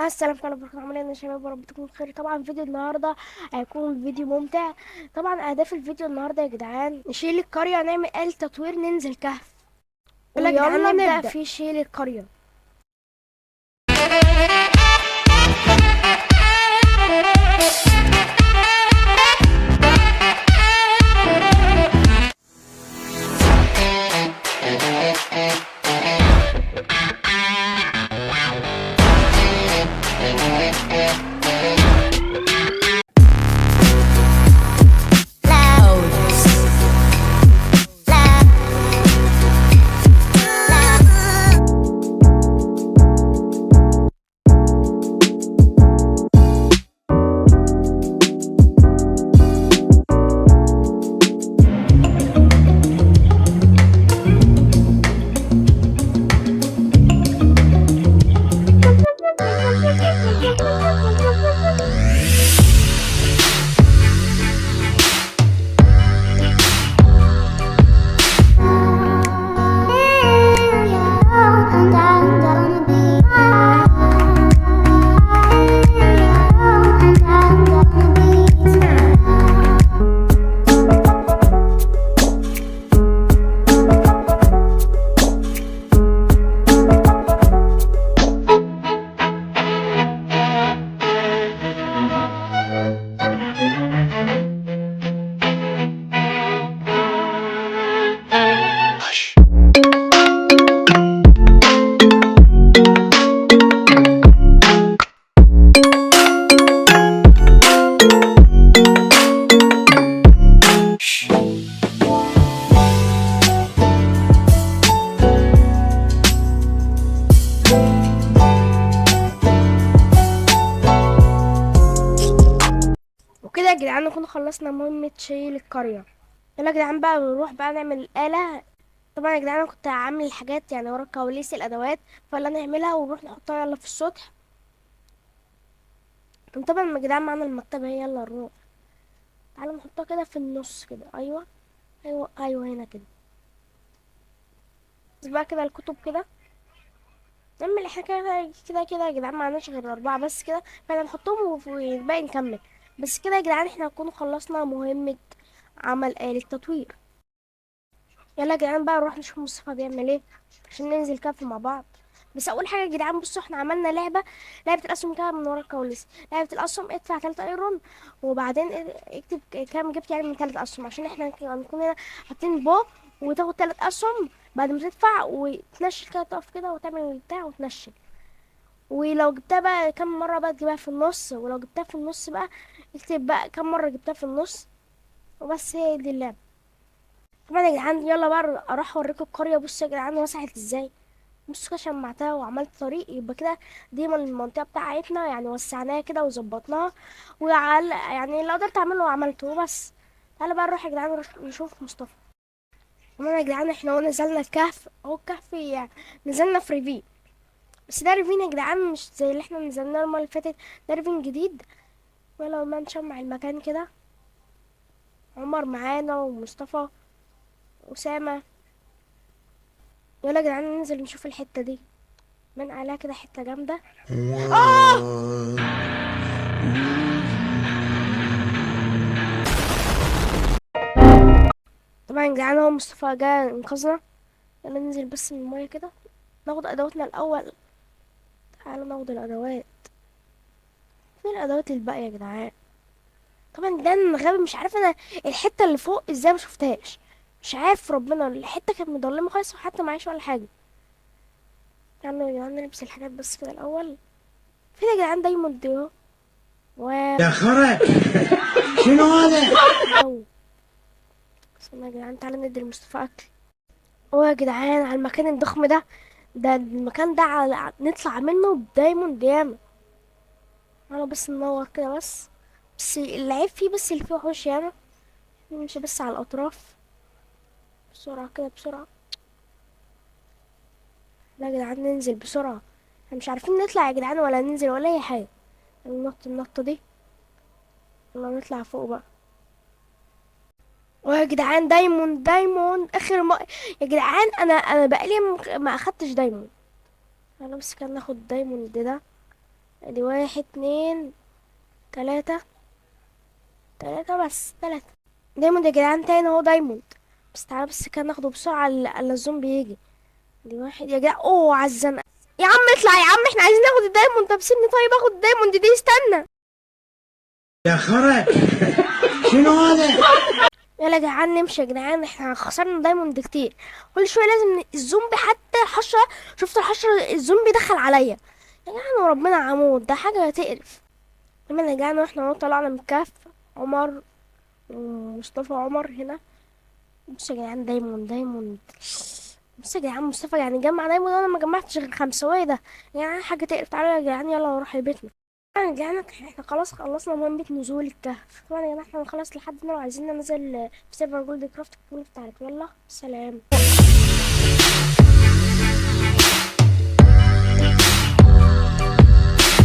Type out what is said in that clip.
السلام عليكم ورحمة الله وبركاته يا شباب، ورب تكونوا بخير. طبعا فيديو النهارده هيكون فيديو ممتع. طبعا اهداف الفيديو النهارده يا جدعان نشيل القرية، نعمل آلة تطوير، ننزل كهف. يلا يا جدعان نبدأ في شيل القرية. وكده يا جدعان نكون خلصنا مهمة شيل القرية. يلا يا جدعان بقى نروح بقى نعمل الآلة. طبعا يا جدعان انا كنت هعمل الحاجات يعني ورا كواليس الادوات، فلا نعملها ونروح نحطها يلا في السطح. طبعا يا جدعان معانا المكتبة هي، يلا نروح. تعالوا نحطها كده في النص كده. ايوه ايوه ايوه هنا كده. بس بقى كده الكتب كده نعمل احنا كده كده كده يا جدعان، معناش غير 4 بس كده، فاحنا نحطهم والباقي نكمل. بس كده يا جدعان احنا نكون خلصنا مهمة عمل آلة تطوير. يلا يا جدعان بقى نروح نشوف مصطفى بيعمل ايه عشان ننزل كهف مع بعض. بس اول حاجه يا جدعان بصوا، احنا عملنا لعبه الاسهم كده من ورا الكواليس. لعبه الاسهم ادفع 3 ايرون، وبعدين اكتب كام جبت يعني من 3 اسهم، عشان احنا هنكون هنا حاطين بو، وتاخد 3 اسهم بعد ما تدفع وتنشل كده، تقف كده وتعمل البتاع وتنشل. ولو جبتها بقى كام مره بقى تجيبها في النص، ولو جبتها في النص بقى اكتب بقى كام مره جبتها في النص. وبس هي دي اللعبه. طبعا يا جدعان يلا بقى اروح اوريكم القريه. بصوا يا جدعان وسعت ازاي. بصوا كده شمعتها وعملت طريق، يبقى كده دي من المنطقه بتاعتنا، يعني وسعناها كده وظبطناها. يعني اللي قدرت اعمله عملته. بس تعالى بقى نروح يا جدعان نشوف مصطفى. طبعا يا جدعان احنا هو نزلنا الكهف، اهو الكهف يعني نزلنا في ريفين. بس ده ريفين يا جدعان مش زي اللي احنا نزلناه المره اللي فاتت، ده ريفين جديد. يلا ما نشمع المكان كده. عمر معانا ومصطفى وأسامة. يلا يا جدعان ننزل نشوف الحتة دي، من عليها كده حتة جامدة. طبعا يا جدعان هو مصطفى جه انقذنا. يلا ننزل بس من المية كده، ناخد ادواتنا الاول. تعالوا ناخد الادوات. فين الادوات الباقية يا جدعان؟ طبعا ده انا غبي، مش عارف انا الحتة اللي فوق ازاي ما شفتهاش. مش عارف ربنا، الحتة كانت مضلمة خالص وحتى معيش ولا حاجة. يلا يا جدعان نلبس الحاجات بس كده الاول. فين يا جدعان دايموند دي اهو. يا خرج. شنو هذا؟ واو. بس يا جدعان تعالى ندي لمصطفى اكل. هو يا جدعان على المكان الضخم ده، ده المكان ده نطلع منه بدايموند ياما. انا بس ننور كده بس. بس العيب فيه بس اللي فيه وحوش ياما. نمشي بس على الاطراف بسرعة كده بسرعة. لا يا جدعان ننزل بسرعة، احنا مش عارفين نطلع يا جدعان ولا ننزل ولا اي حاجة. ننط النطة دي. يلا نطلع فوق بقى. ويا جدعان دايموند دايموند اخر ما. يا جدعان انا بقالي ما اخدتش دايموند. انا بس كان ناخد دايموند ده. ادي واحد اتنين تلاتة، بس تلاتة دايموند يا جدعان. تاني اهو دايموند. بس تعالى بس كده ناخده بسرعة الا الزومبي يجي. دي واحد يا جدعان. اوه على الزنقة. يا عم اطلع يا عم، احنا عايزين ناخد الدايموند. طب سيبني طيب اخد الدايموند دي، استنى. يا خرك شنو هذا؟ يلا يا جدعان نمشي يا جدعان، احنا خسرنا دايموند كتير. كل شويه لازم الزومبي، حتى الحشره. شفت الحشره الزومبي دخل عليا يا جدعان، وربنا عمود، ده حاجه تقرف. المهم يا جدعان واحنا اهو طلعنا من الكهف. عمر ومصطفى عمر هنا. بص يا جدعان دايموند دايموند. بص يا جدعان مصطفى يعني جمع دايموند وانا ما جمعتش غير خمسة. وايه ده يا جدعان؟ حاجه تقرف. تعالوا يا جدعان يلا نروح لبيتنا. يعني يا جدعان احنا خلاص خلصنا مهمة نزول الكهف. طبعا يا جدعان احنا خلاص لحد هنا، وعايزين ننزل في سيرفر جولد كرافت. الكل بتاعك. يلا سلام.